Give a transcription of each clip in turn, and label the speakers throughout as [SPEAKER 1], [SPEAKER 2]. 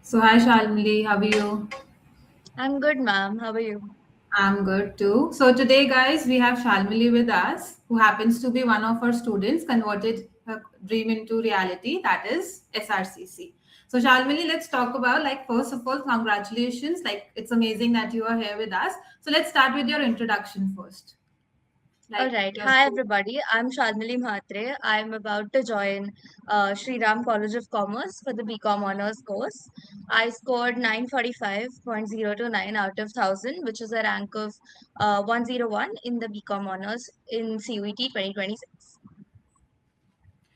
[SPEAKER 1] So, hi Shalmali, how are you?
[SPEAKER 2] I'm good, ma'am. How are you?
[SPEAKER 1] I'm good too. So, today, guys, we have Shalmali with us, who happens to be one of our students, converted her dream into reality, that is SRCC. So, Shalmali, let's talk about, like, first of all, congratulations. Like, it's amazing that you are here with us. So, let's start with your introduction first.
[SPEAKER 2] All
[SPEAKER 1] Like,
[SPEAKER 2] right.
[SPEAKER 1] your
[SPEAKER 2] Hi,
[SPEAKER 1] school.
[SPEAKER 2] everybody. I'm Shalmali Mhatre. I'm about to join Shri College of Commerce for the BCom Honors course. I scored 945.029 out of 1000, which is a rank of 101 in the BCom Honors in CUET 2026.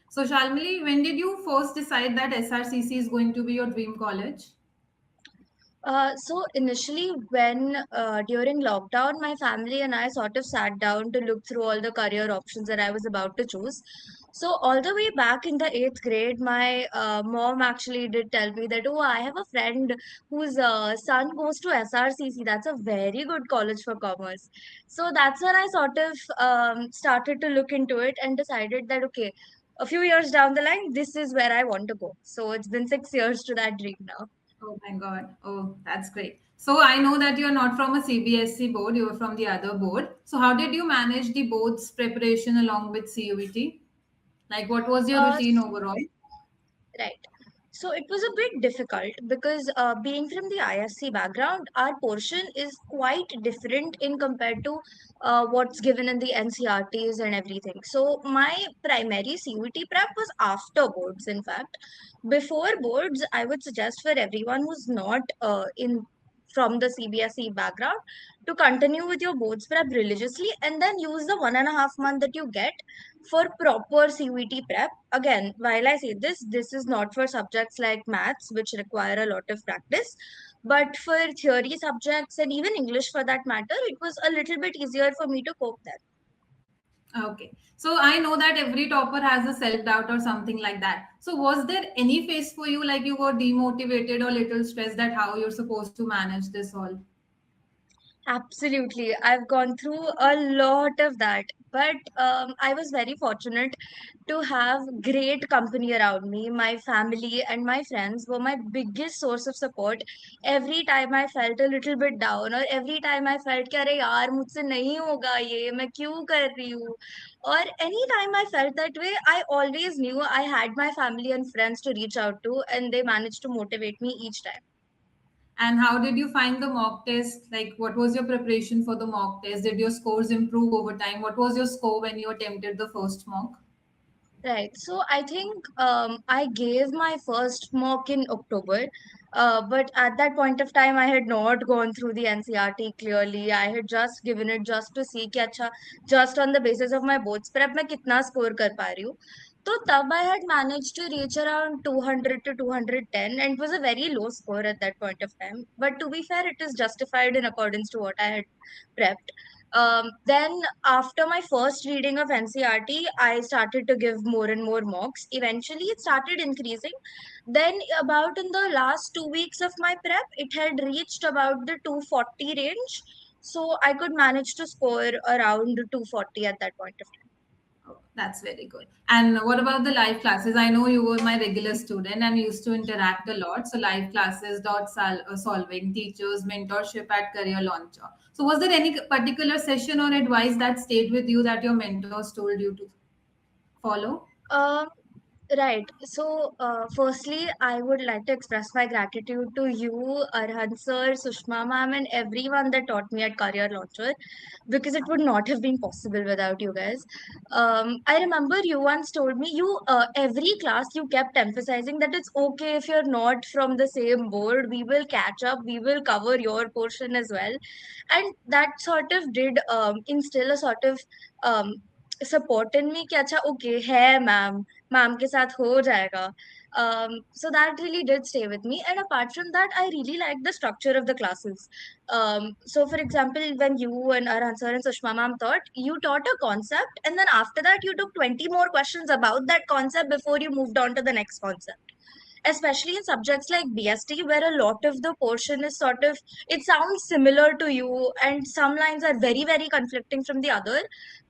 [SPEAKER 1] So, Shalmali, when did you first decide that SRCC is going to be your dream college?
[SPEAKER 2] So initially, when during lockdown, my family and I sort of sat down to look through all the career options that I was about to choose. So all the way back in the eighth grade, my mom actually did tell me that, oh, I have a friend whose son goes to SRCC. That's a very good college for commerce. So that's when I sort of started to look into it and decided that, okay, a few years down the line, this is where I want to go. So it's been 6 years to that dream now.
[SPEAKER 1] Oh my God. Oh, that's great. So I know that you're not from a CBSC board, you're from the other board. So how did you manage the board's preparation along with CUET? Like what was your
[SPEAKER 2] Uh,
[SPEAKER 1] routine overall?
[SPEAKER 2] Right. So it was a bit difficult because being from the ISC background, our portion is quite different in compared to what's given in the NCRTs and everything. So my primary CUT prep was after boards, in fact. Before boards, I would suggest for everyone who's not in from the CBSE background to continue with your boards prep religiously and then use the 1.5 month that you get for proper CUET prep. Again, while I say this, this is not for subjects like maths, which require a lot of practice, but for theory subjects and even English for that matter, it was a little bit easier for me to cope then.
[SPEAKER 1] Okay. So I know that every topper has a self-doubt or something like that. So was there any phase for you like you were demotivated or little stressed that how you're supposed to manage this all?
[SPEAKER 2] Absolutely. I've gone through a lot of that. But I was very fortunate to have great company around me. My family and my friends were my biggest source of support. Every time I felt a little bit down or every time I felt कि अरे यार मुझसे नहीं होगा ये मैं क्यों कर रही हूँ or any time I felt that way, I always knew I had my family and friends to reach out to and they managed to motivate me each time.
[SPEAKER 1] And how did you find the mock test? Like, what was your preparation for the mock test? Did your scores improve over time? What was your score when you attempted the first mock?
[SPEAKER 2] Right. So I think I gave my first mock in October, but at that point of time, I had not gone through the NCRT clearly. I had just given it just to see कि अच्छा just on the basis of my boards prep मैं कितना score कर पा रही हूँ. तो तब I had managed to reach around 200 to 210 and it was a very low score at that point of time. But to be fair, it is justified in accordance to what I had prepped. Then, after my first reading of NCRT, I started to give more and more mocks. Eventually, it started increasing. Then, about in the last 2 weeks of my prep, it had reached about the 240 range. So, I could manage to score around 240 at that point of time.
[SPEAKER 1] Oh, that's very good. And what about the live classes? I know you were my regular student and used to interact a lot. So, live classes, solving, teachers, mentorship at Career Launcher. So, was there any particular session or advice that stayed with you that your mentors told you to follow?
[SPEAKER 2] Um, Right. So, firstly, I would like to express my gratitude to you, Arhan sir, Sushma ma'am, and everyone that taught me at Career Launcher because it would not have been possible without you guys. I remember you once told me every class you kept emphasizing that it's okay if you're not from the same board, we will catch up, we will cover your portion as well. And that sort of did instill a sort of um, support in me कि अच्छा okay है ma'am के साथ हो जाएगा. So that really did stay with me. And apart from that, I really liked the structure of the classes. So for example, when you and Arhan sir and Sushma ma'am taught, you taught a concept, and then after that, you took 20 more questions about that concept before you moved on to the next concept, especially in subjects like BST, where a lot of the portion is sort of, it sounds similar to you, and some lines are very, very conflicting from the other.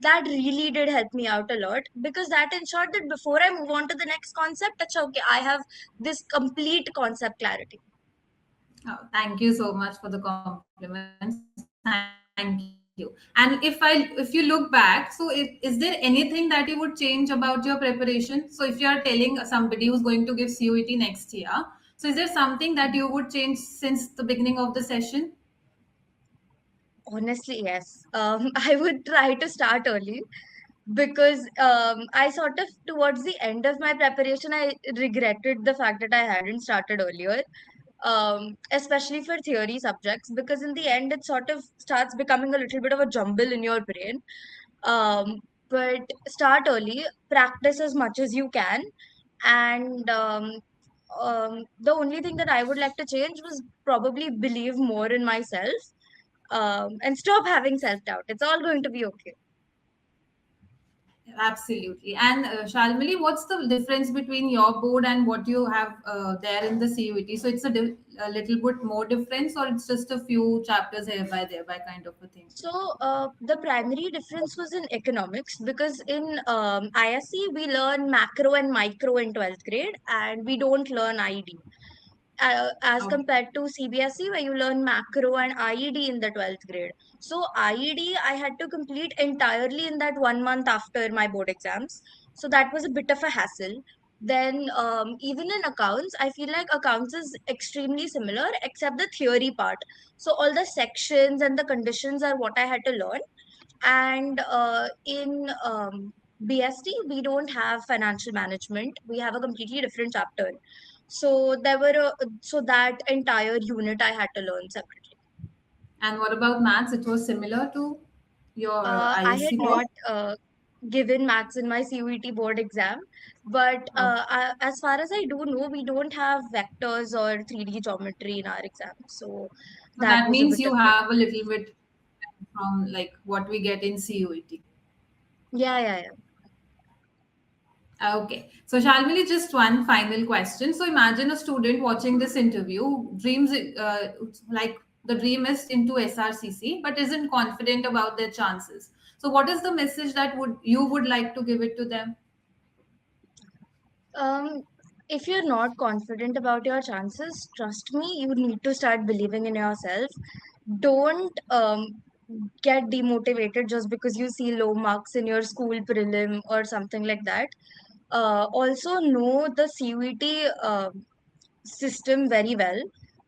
[SPEAKER 2] That really did help me out a lot because that ensured that before I move on to the next concept, okay, I have this complete concept clarity.
[SPEAKER 1] Thank you so much for the compliments. Thank you. And if you look back, so is there anything that you would change about your preparation? So if you are telling somebody who's going to give CUET next year, so is there something that you would change since the beginning of the session?
[SPEAKER 2] Honestly, yes. I would try to start early because I sort of, towards the end of my preparation, I regretted the fact that I hadn't started earlier, especially for theory subjects, because in the end, it sort of starts becoming a little bit of a jumble in your brain. Um, but start early, practice as much as you can, and the only thing that I would like to change was probably believe more in myself, and stop having self doubt. It's all going to be okay.
[SPEAKER 1] Absolutely. And Shalmali, what's the difference between your board and what you have there in the CUET? So it's a little bit more difference, or it's just a few chapters here by there by kind of a thing?
[SPEAKER 2] So the primary difference was in economics because in ISC we learn macro and micro in 12th grade and we don't learn IED. As
[SPEAKER 1] Oh,
[SPEAKER 2] compared to CBSE where you learn macro and IED in the 12th grade. So IED I had to complete entirely in that 1 month after my board exams. So that was a bit of a hassle. Then even in accounts, I feel like accounts is extremely similar except the theory part. So all the sections and the conditions are what I had to learn. And in BST, we don't have financial management. We have a completely different chapter. So so that entire unit I had to learn separately.
[SPEAKER 1] and what about maths? It was similar to your
[SPEAKER 2] I had
[SPEAKER 1] ISC board?
[SPEAKER 2] not given maths in my CUET board exam, but
[SPEAKER 1] Okay.
[SPEAKER 2] as far as I do know, we don't have vectors or 3D geometry in our exam. So
[SPEAKER 1] So
[SPEAKER 2] that
[SPEAKER 1] that
[SPEAKER 2] was a
[SPEAKER 1] means
[SPEAKER 2] bit
[SPEAKER 1] you
[SPEAKER 2] of
[SPEAKER 1] have a little bit from like what we get in CUET.
[SPEAKER 2] yeah, yeah, yeah.
[SPEAKER 1] Okay. So, Shalmili, just one final question. So, imagine a student watching this interview, dreams like the dream is into SRCC, but isn't confident about their chances. So, what is the message that would like to give it to them?
[SPEAKER 2] Um, if you're not confident about your chances, trust me, you need to start believing in yourself. Don't get demotivated just because you see low marks in your school prelim or something like that. Also, know the CUET system very well.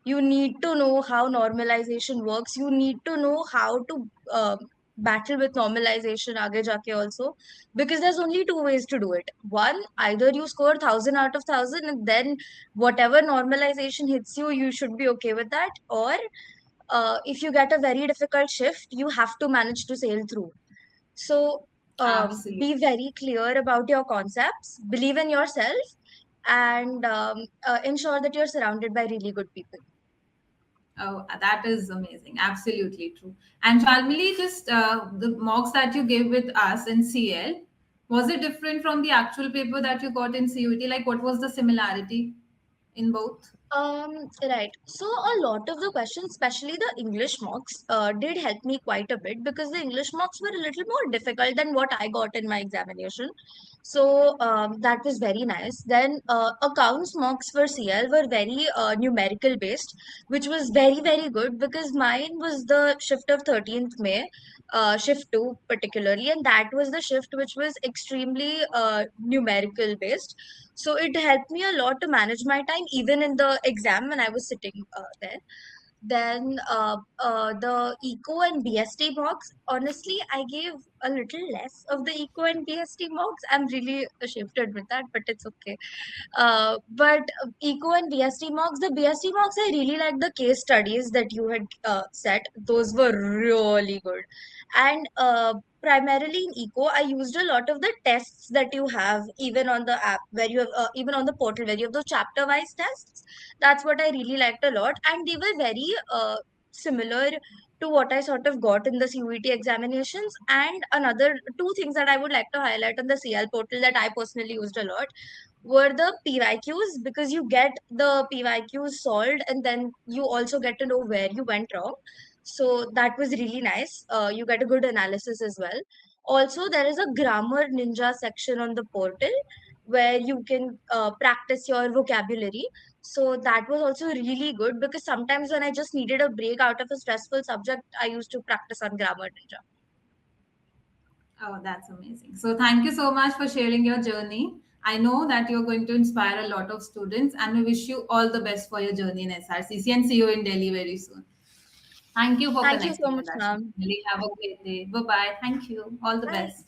[SPEAKER 2] You need to know how normalization works. You need to know how to battle with normalization aage jaake also, because there's only two ways to do it. One, either you score 1,000 out of 1,000 and then whatever normalization hits you, you should be okay with that. Or if you get a very difficult shift, you have to manage to sail through. So
[SPEAKER 1] Absolutely.
[SPEAKER 2] be very clear about your concepts, believe in yourself, and ensure that you're surrounded by really good people.
[SPEAKER 1] Oh, that is amazing. Absolutely true. And Shalmili, just the mocks that you gave with us in CL, was it different from the actual paper that you got in CUT? Like, what was the similarity in both?
[SPEAKER 2] Right. So a lot of the questions, especially the English mocks, did help me quite a bit because the English mocks were a little more difficult than what I got in my examination. So that was very nice. Then accounts mocks for CL were very numerical based, which was very, very good because mine was the shift of 13th May, shift 2 particularly, and that was the shift which was extremely numerical based. So it helped me a lot to manage my time even in the exam when I was sitting there. Then the eco and BST mocks, honestly, I gave a little less of the eco and BST mocks. I'm really ashamed to admit that, but it's okay. But eco and BST mocks, the BST mocks, I really like the case studies that you had set. Those were really good. And primarily in eco, I used a lot of the tests that you have even on the app where you have even on the portal where you have those chapter wise tests. That's what I really liked a lot, and they were very similar to what I sort of got in the CUET examinations. And another two things that I would like to highlight on the CL portal that I personally used a lot were the PYQs, because you get the PYQs solved and then you also get to know where you went wrong. So that was really nice. You get a good analysis as well. Also, there is a grammar ninja section on the portal where you can practice your vocabulary. So that was also really good because sometimes when I just needed a break out of a stressful subject, I used to practice on Grammar Ninja.
[SPEAKER 1] Oh, that's amazing. So, thank you so much for sharing your journey. I know that you're going to inspire a lot of students, and we wish you all the best for your journey in SRCC and see you in Delhi very soon. Thank you for
[SPEAKER 2] Thank you so
[SPEAKER 1] connecting
[SPEAKER 2] much,
[SPEAKER 1] with us.
[SPEAKER 2] ma'am.
[SPEAKER 1] Really have a great day. Bye bye. Thank you. All the
[SPEAKER 2] Bye.
[SPEAKER 1] best.